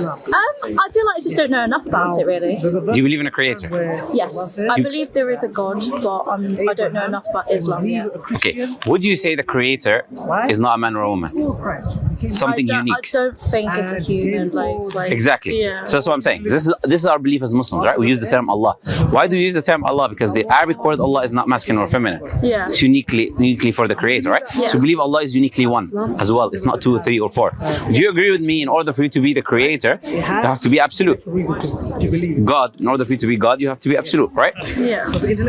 I feel like I just don't know enough about it, really. Do you believe in a creator? Yes, I believe there is a God, but I don't know enough about Islam yet. Okay. Would you say the creator is not a man or a woman? Something unique. I don't think it's a human. Like Exactly. Yeah. So that's what I'm saying. This is our belief as Muslims, right? We use the term Allah. Why do we use the term Allah? Because the Arabic word Allah is not masculine or feminine. Yeah. It's uniquely for the creator, right? Yeah. So we believe Allah is uniquely one as well. It's not 2 or 3 or 4. Do you agree with me? In order for you to be the creator, you have to be absolute. God, in order for you to be God, you have to be absolute, right? Yeah.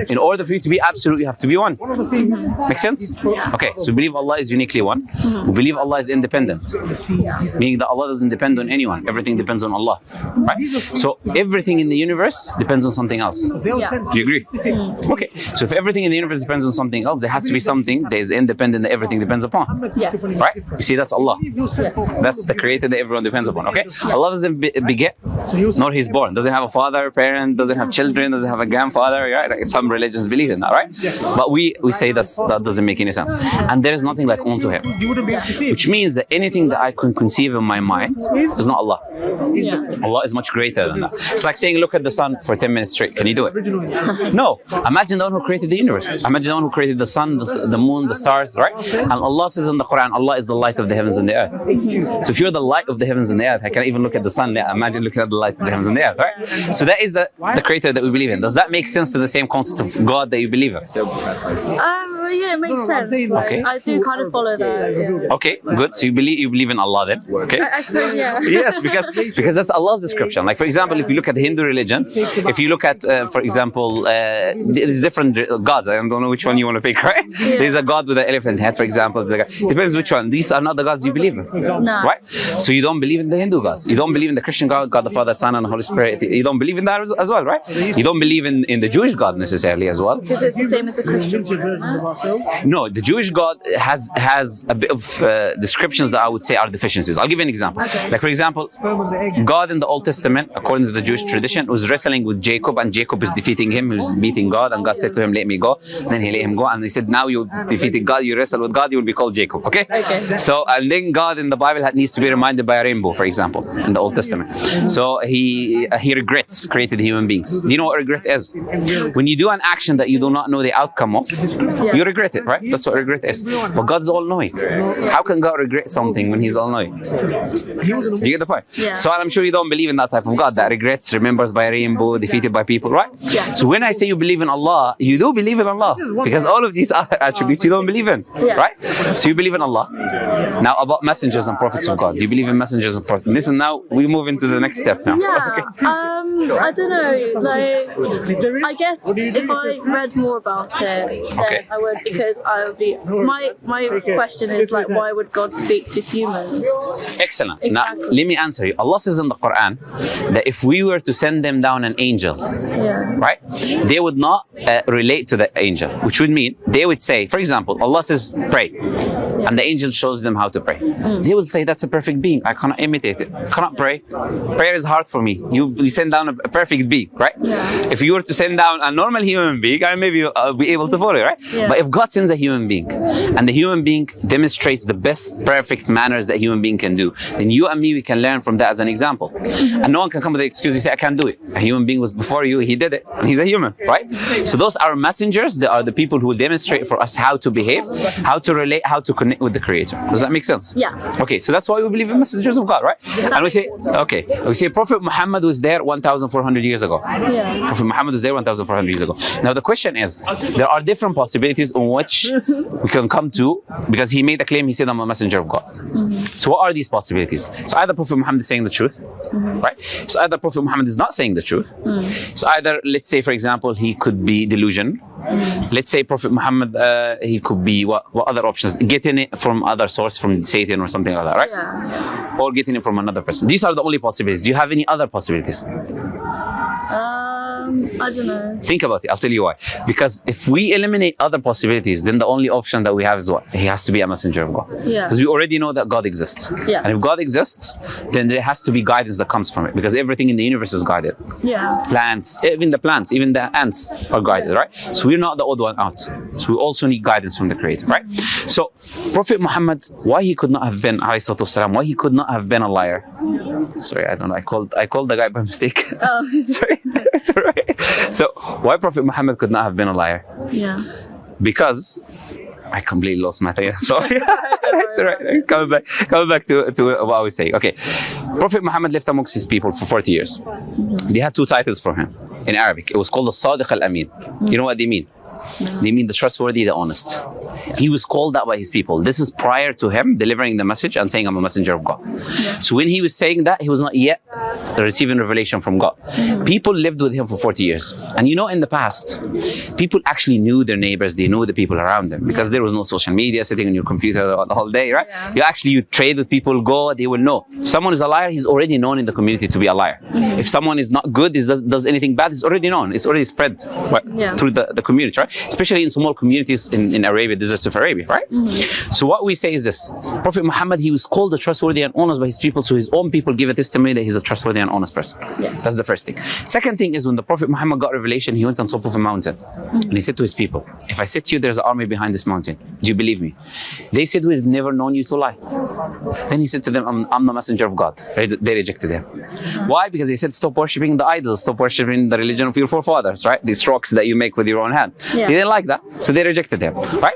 In order for you to be absolute, you have to be one. Make sense? Okay, so we believe Allah is uniquely one. We believe Allah is independent, meaning that Allah doesn't depend on anyone. Everything depends on Allah, right? So everything in the universe depends on something else. Yeah. Do you agree? Okay, so if everything in the universe depends on something else, there has to be something that is independent that everything depends upon. Yes. Right? You see, that's Allah. Yes. That's the creator that everyone depends upon. Okay? Allah doesn't beget, nor He's born. Doesn't have a father, parent, doesn't have children, doesn't have a grandfather. Right? Like some religions believe in that, right? But we say that doesn't make any sense. And there is nothing like unto Him, which means that anything that I can conceive in my mind is not Allah. Yeah. Allah is much greater than that. It's like saying, look at the sun for 10 minutes straight. Can you do it? No. Imagine the one who created the universe. Imagine the one who created the sun, the moon, the stars, right? And Allah says in the Quran, Allah is the light of the heavens and the earth. So if you're the light of the heavens and the earth, I can't even look at the sun. Imagine looking at the light of the heavens and the earth, right? So that is the creator that we believe in. Does that make sense to the same concept of God that you believe in? Yeah, it makes sense. Like, Okay. I do kind of follow that. Yeah. Okay, good. So you believe in Allah then? Okay. I suppose, yeah. Yes, because that's Allah's description. Like for example, if you look at the Hindu religion, if you look at, for example, there's different gods. I don't know which one you want to pick, right? Yeah. There's a god with an elephant head, for example. Depends which one. These are not the gods you believe in, No. right? So you don't believe in the Hindu gods. You don't believe in the Christian God, God the Father, Son, and Holy Spirit. You don't believe in that as well, right? You don't believe in the Jewish God necessarily as well. Because it's the same as the Christian one, isn't it? No, the Jewish God has a bit of descriptions that I would say are deficiencies. I'll give you an example. Okay. Like for example, God in the Old Testament, according to the Jewish tradition, was wrestling with Jacob, and Jacob is defeating him. He was beating God, and God said to him, "Let me go." Then he let him go, and he said, "Now you defeated God. You wrestle with God. You will be called Jacob." Okay. Okay. So and then God in the Bible needs to be reminded by a rainbow, for example, in the Old Testament. So he regrets created human beings. Do you know what regret is? When you do an action that you do not know the outcome of, you regret it, right? That's what regret is. But God's all-knowing. How can God regret something when He's all-knowing? Do you get the point? Yeah. So I'm sure you don't believe in that type of God that regrets, remembers by a rainbow, defeated by people, right? Yeah. So when I say you believe in Allah, you do believe in Allah, because all of these other attributes you don't believe in, Yeah. right? So you believe in Allah. Now about messengers and prophets of God. Do you believe in messengers and prophets? Listen, now we move into the next step now. Yeah. I don't know. Like, I guess if I read more about it, then Okay. I would, because I would be. My question is like, why would God speak to humans? Excellent. Exactly. Now let me answer you. Allah says in the Quran that if we were to send them down an angel, Yeah. right, they would not relate to the angel, which would mean they would say, for example, Allah says pray, and the angel shows them how to pray. They will say, that's a perfect being, I cannot imitate it, I cannot pray. Prayer is hard for me. You send down a perfect being, right? Yeah. If you were to send down a normal human being, I maybe I'll be able to follow it, right? Yeah. But if God sends a human being, and the human being demonstrates the best perfect manners that human being can do, then you and me, we can learn from that as an example. And no one can come with the excuse and say, I can't do it. A human being was before you, he did it, and he's a human, right? So those are messengers. They are the people who will demonstrate for us how to behave, how to relate, how to connect with the Creator. Does that make sense? Yeah. Okay, so that's why we believe in messengers of God, right? And we say, okay, we say Prophet Muhammad was there 1,400 years ago. Yeah. Prophet Muhammad was there 1,400 years ago. Now the question is, there are different possibilities on which we can come to, because he made a claim, he said, I'm a messenger of God. So what are these possibilities? So either Prophet Muhammad is saying the truth, right? So either Prophet Muhammad is not saying the truth. So either, let's say, for example, he could be delusion. Let's say Prophet Muhammad, he could be, what other options? Getting it from other source, from Satan or something like that, right? Yeah. Or getting it from another person. These are the only possibilities. Do you have any other possibilities? I don't know. Think about it. I'll tell you why. Because if we eliminate other possibilities, then the only option that we have is what? He has to be a messenger of God. Yeah. Because we already know that God exists. Yeah. And if God exists, then there has to be guidance that comes from it. Because everything in the universe is guided. Yeah. Plants, even the ants are guided, right? So we're not the odd one out. So we also need guidance from the Creator, right? So Prophet Muhammad, why he could not have been, why he could not have been a liar? Sorry, I don't know. I called the guy by mistake. Oh. Sorry. It's all right. So why Prophet Muhammad could not have been a liar? Yeah. Because I completely lost my thing. Sorry. It's all right. Coming back to what I was saying. Okay. Prophet Muhammad lived amongst his people for 40 years. They had two titles for him in Arabic. It was called the Sadiq al-Amin. You know what they mean? They mean the trustworthy, the honest. He was called that by his people. This is prior to him delivering the message and saying, I'm a messenger of God. So when he was saying that, he was not yet receiving revelation from God. People lived with him for 40 years. And you know, in the past, people actually knew their neighbors, they knew the people around them, because there was no social media, sitting on your computer the whole day, right? You trade with people, go, they will know. If someone is a liar, he's already known in the community to be a liar. If someone is not good, does anything bad, it's already known. It's already spread through the community, right? Especially in small communities in Arabia, deserts of Arabia, right? So what we say is this: Prophet Muhammad, he was called the trustworthy and honest by his people, so his own people give a testimony that he's a trustworthy and honest person. That's the first thing. Second thing is, when the Prophet Muhammad got revelation, he went on top of a mountain and he said to his people, if I said to you there's an army behind this mountain, do you believe me? They said, we've never known you to lie. Then he said to them, I'm the messenger of God. They rejected him. Why? Because he said, stop worshipping the idols, stop worshipping the religion of your forefathers, right? These rocks that you make with your own hand. He didn't like that, so they rejected him, right?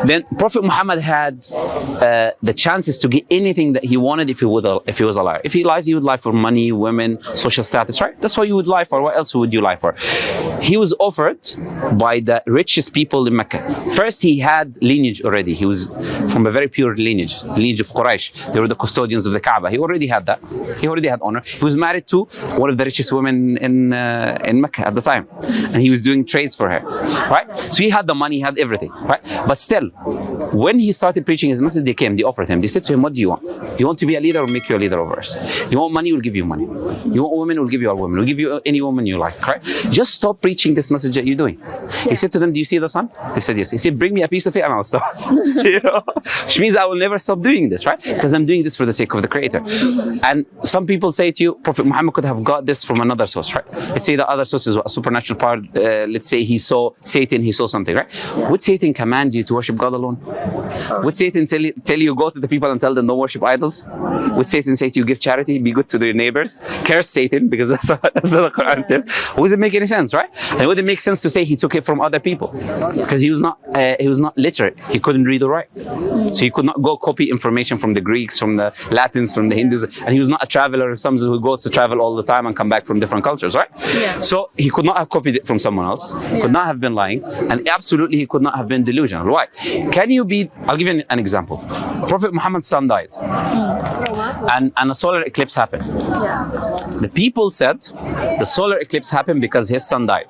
Then Prophet Muhammad had the chances to get anything that he wanted if he was a liar. If he lies, he would lie for money, women, social status, right? That's what you would lie for. What else would you lie for? He was offered by the richest people in Mecca. First, he had lineage already. He was from a very pure lineage of Quraysh. They were the custodians of the Kaaba. He already had that. He already had honor. He was married to one of the richest women in Mecca at the time, and he was doing trades for her, right? So he had the money, he had everything, right? But still, when he started preaching his message, they offered him. They said to him, what do you want? You want to be a leader, or make you a leader over us? You want money, we'll give you money. You want women, we'll give you a woman. We'll give you any woman you like, right? Just stop preaching this message that you're doing. He said to them, do you see the sun? They said yes. He said, bring me a piece of it and I'll stop. Which means I will never stop doing this, right? Because I'm doing this for the sake of the Creator. And some people say to you, Prophet Muhammad could have got this from another source, right? Let's say the other source is a supernatural part. Let's say he saw Satan, he saw something, right? Would Satan command you to worship God alone? Would Satan tell you go to the people and tell them don't worship idols? Would Satan say to you, give charity, be good to your neighbors? Curse Satan, because that's what the Quran says. Would it make any sense, right? And would it make sense to say he took it from other people? Because he was not literate. He couldn't read or write. So he could not go copy information from the Greeks, from the Latins, from the Hindus. And he was not a traveler, someone who goes to travel all the time and come back from different cultures, right? So he could not have copied it from someone else. Could not have been lying. And absolutely he could not have been delusional. Why? I'll give you an example. Prophet Muhammad's son died. And a solar eclipse happened. The people said the solar eclipse happened because his son died.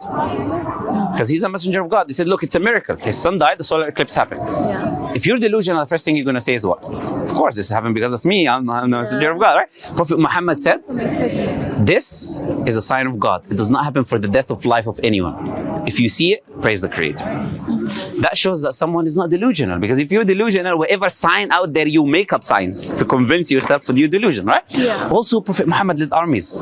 Because he's a messenger of God. They said, look, it's a miracle. His son died, the solar eclipse happened. If you're delusional, the first thing you're going to say is what? Of course, this happened because of me. I'm the messenger of God, right? Prophet Muhammad said, this is a sign of God. It does not happen for the death of life of anyone. If you see it, praise the Creator. That shows that someone is not delusional. Because if you're delusional, whatever sign out there, you make up signs to convince yourself of your delusion, right? Also, Prophet Muhammad led armies,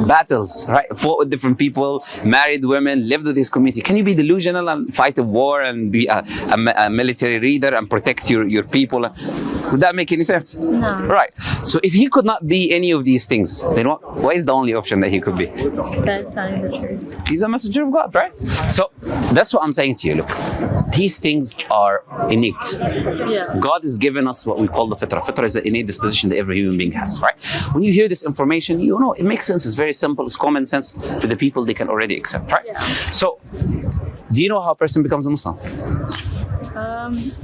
battles, right? Fought with different people, married women, lived with his community. Can you be delusional and fight a war and be a military leader and protect your people? Would that make any sense? No. Right. So if he could not be any of these things, then what is the only option that he could be? That's telling the truth. He's a messenger of God, right? So that's what I'm saying to you. Look, these things are innate. God has given us what we call the fitrah. Fitrah is the innate disposition that every human being has, right? When you hear this information, you know, it makes sense. It's very simple. It's common sense to the people they can already accept, right? So, do you know how a person becomes a Muslim?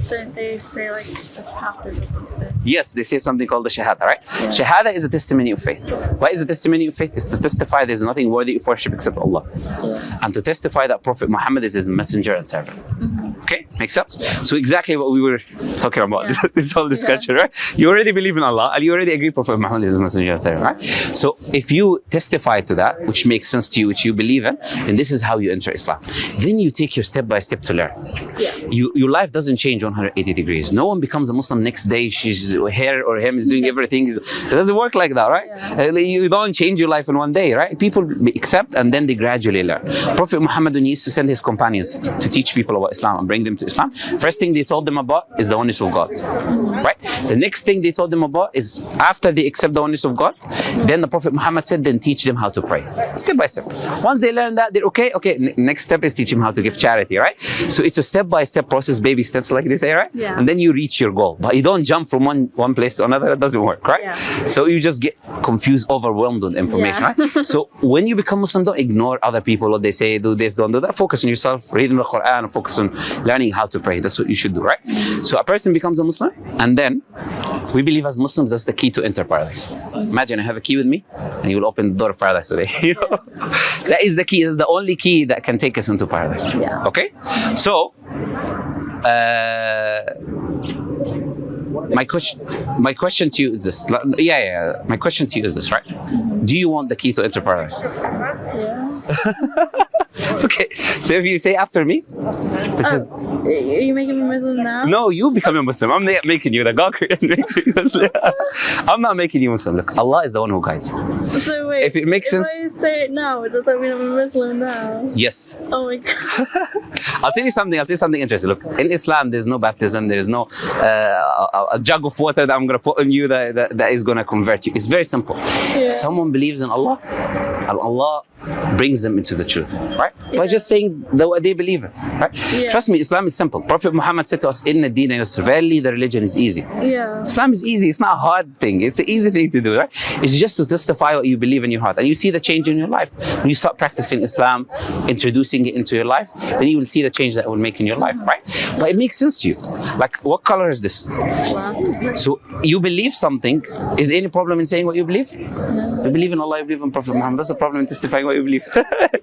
Don't they say like a passage or something? Yes, they say something called the Shahada, right? Shahada is a testimony of faith. What is a testimony of faith? It's to testify there's nothing worthy of worship except Allah. And to testify that Prophet Muhammad is his messenger and servant. Okay, makes sense? So exactly what we were talking about, this whole discussion, right? You already believe in Allah and you already agree Prophet Muhammad is the messenger, right? So if you testify to that, which makes sense to you, which you believe in, then this is how you enter Islam. Then you take your step by step to learn. Your life doesn't change 180 degrees. No one becomes a Muslim next day, her or him is doing everything. It doesn't work like that, right? You don't change your life in one day, right? People accept and then they gradually learn. Prophet Muhammad, when he used to send his companions to teach people about Islam and bring them to Islam, first thing they told them about is the oneness of God, right? The next thing they told them about is after they accept the oneness of God, then the Prophet Muhammad said, then teach them how to pray, step by step. Once they learn that, they're okay. Next step is teach them how to give charity, right? So it's a step-by-step process, baby steps, like they say, right? And then you reach your goal, but you don't jump from one place to another. It doesn't work, right? So you just get confused, overwhelmed with information, right? So when you become Muslim, don't ignore other people, what they say, do this, don't do that. Focus on yourself, reading the Quran, and focus on learning how to pray. That's what you should do, right? So a person becomes a Muslim, and then we believe as Muslims that's the key to enter paradise. Imagine I have a key with me, and you will open the door of paradise today. You know? That is the key. That's the only key that can take us into paradise. Okay? So, my question to you is this. My question to you is this, right? Do you want the key to enter paradise? Okay, so if you say after me, this is. Are you making me Muslim now? No, you become a Muslim. I'm not making you. The God created me. I'm not making you Muslim. Look, Allah is the one who guides. So wait, if it makes sense. If I say it now, does that mean I'm a Muslim now? Yes. Oh my God. I'll tell you something interesting. Look, in Islam, there's no baptism. There's no a jug of water that I'm going to put on you that is going to convert you. It's very simple. If someone believes in Allah, and Allah brings them into the truth, right? By just saying what they believe in, right? Trust me, Islam is simple. Prophet Muhammad said to us, "Inna Deena Yusr." Verily, the religion is easy. Islam is easy. It's not a hard thing. It's an easy thing to do, right? It's just to testify what you believe in your heart, and you see the change in your life. When you start practicing Islam, introducing it into your life, then you will see the change that it will make in your life, right? But it makes sense to you. Like, what color is this? So you believe something. Is there any problem in saying what you believe? You believe in Allah, you believe in Prophet Muhammad. That's the problem in testifying what you believe.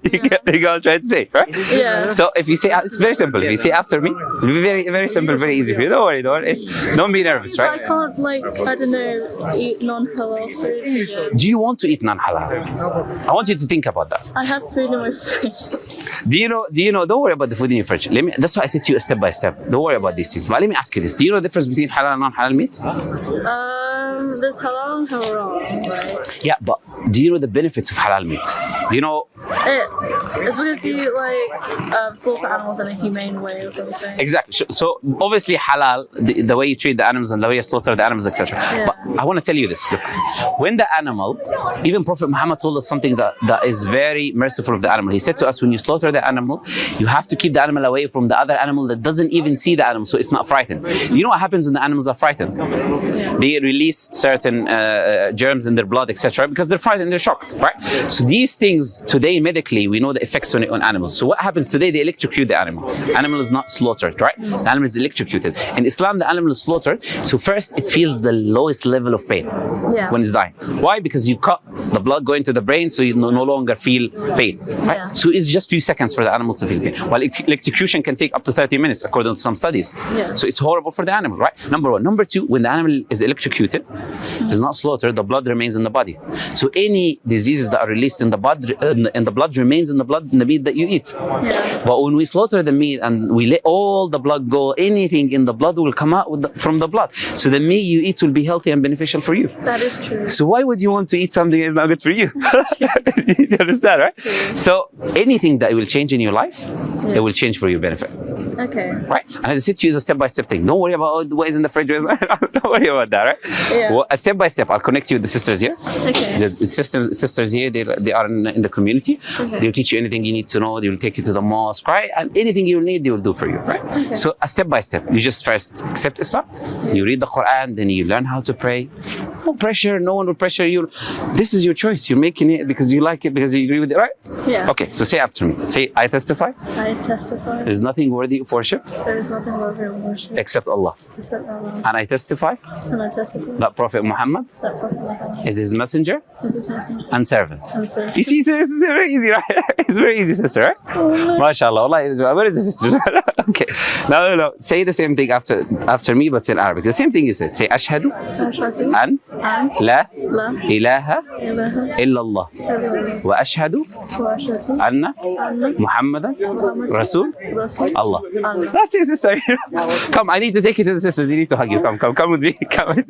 You get what I'm trying to say, right? So if you say, it's very simple. If you say after me, it'll be very, very simple, very easy for you. Don't worry. Don't be nervous, right? I can't, I don't know, eat non-halal food. Do you want to eat non-halal? I want you to think about that. I have food in my fridge. Do you know, don't worry about the food in your fridge. That's why I said to you step by step. Don't worry about these things. But let me ask you this. Do you know the difference between halal and non-halal meat? There's halal and haram, right? Yeah, but do you know the benefits of halal meat? Do you know? It's because you slaughter animals in a humane way or something. Exactly. So obviously halal, the way you treat the animals and the way you slaughter the animals, etc. But I want to tell you this. Look, when the animal, even Prophet Muhammad told us something that is very merciful of the animal. He said to us, when you slaughter the animal, you have to keep the animal away from the other animal that doesn't even see the animal, so it's not frightened. You know what happens when the animals are frightened? They release certain germs in their blood, etc. because they're frightened, they're shocked, right? So these things today, medically, we know the effects on it on animals. So what happens today? They electrocute the animal. Animal is not slaughtered, right? The animal is electrocuted. In Islam, the animal is slaughtered. So first, it feels the lowest level of pain when it's dying. Why? Because you cut the blood going to the brain, so you no longer feel pain, right? So it's just few seconds for the animal to feel pain. While electrocution can take up to 30 minutes, according to some studies. So it's horrible for the animal, right? Number one. Number two, when the animal is electrocuted, is not slaughtered, the blood remains in the body. So any diseases that are released in the blood remains in the blood in the meat that you eat. But when we slaughter the meat and we let all the blood go, anything in the blood will come out from the blood. So the meat you eat will be healthy and beneficial for you. That is true. So why would you want to eat something that is not good for you? You understand, right? So anything that will change in your life, it will change for your benefit. Okay. Right? And as I said to you, it's a step-by-step thing. Don't worry about what is in the fridge. Don't worry about that, right? Well, a step-by-step. I'll connect you with the sisters here. Okay. The sisters here, they are in the community. They'll teach you anything you need to know. They will take you to the mosque, right? And anything you need, they will do for you, right? So a step-by-step. You just first accept Islam. You read the Quran, then you learn how to pray. No pressure. No one will pressure you. This is your choice. You're making it because you like it, because you agree with it, right? Okay, so say after me. Say, I testify. I testify. There's nothing worthy of worship. There is nothing worthy of worship. Except Allah. Except Allah. And I testify. And I testify. That Prophet Muhammad. That Prophet Muhammad. Is his messenger. Is his messenger. And servant. And servant. You see, this is very easy, right? It's very easy, sister, right? Oh, no. MashaAllah. Where is the sisters? Okay. No. Say the same thing after me, but in Arabic. The same thing you said. Say أشهد أشهد أن أن لا لا إله إله إلا الله وأشهد وأشهد أن أن محمدا رسول رسول Allah. الله. That's it, sister. Come, I need to take you to the sisters. They need to hug you. Come with me. Come with me.